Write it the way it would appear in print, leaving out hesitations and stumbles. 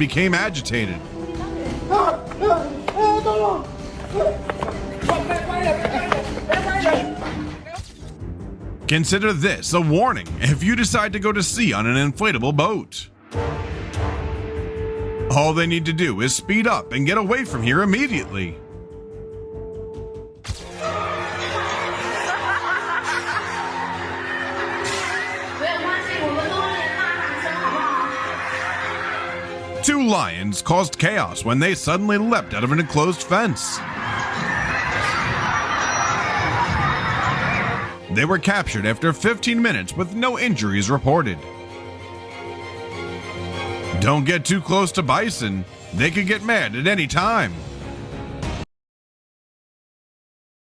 became agitated. Consider this a warning if you decide to go to sea on an inflatable boat. All they need to do is speed up and get away from here immediately. Two lions caused chaos when they suddenly leapt out of an enclosed fence. They were captured after 15 minutes with no injuries reported. Don't get too close to bison. They could get mad at any time.